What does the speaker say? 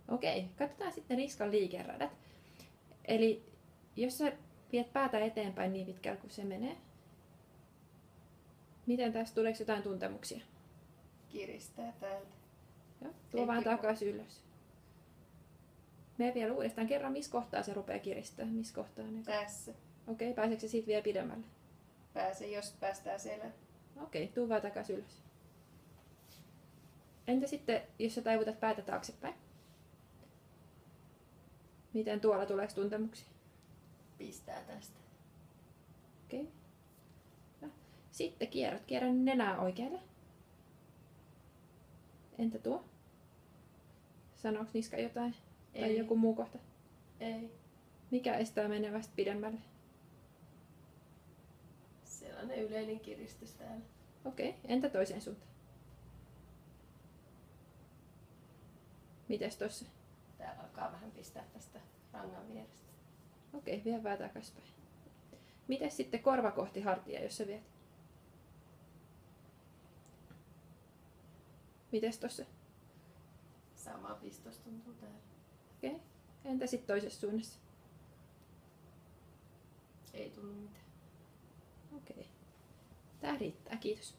Okei, katsotaan sitten niskan liikeradat. Eli jos sä viet päätä eteenpäin niin pitkälle kuin se menee, miten tästä tuleeko jotain tuntemuksia? Kiristää täältä. Joo, tuo vaan takaisin ylös. Mene vielä uudestaan kerran, missä kohtaa se rupeaa kiristämään? Missä kohtaa ne? Tässä. Okei, pääseekö se siitä vielä pidemmälle? Pääsee, jos päästään selän. Okei, tuu vaan takaisin ylös. Entä sitten, jos sä taivutat päätä taaksepäin? Miten tuolla tuleeko tuntemuksia? Pistää tästä. Okei. Ja sitten kierrän nenää oikealle. Entä tuo? Sanooko niska jotain? Tai Ei. joku muu kohta? Ei. Mikä estää menevästä pidemmälle? Sellainen yleinen kiristys täällä. Okei, entä toiseen suuntaan? Mites tossa? Täällä alkaa vähän pistää tästä rangan vierestä. Okei, vie vähän takaspäin. Mites sitten korva kohti hartia, jos sä viet? Mites tossa? Sama pistos tuntuu täällä. Okei. Entä sitten toisessa suunnassa? Ei tullut mitään. Okei. Tää riittää, kiitos.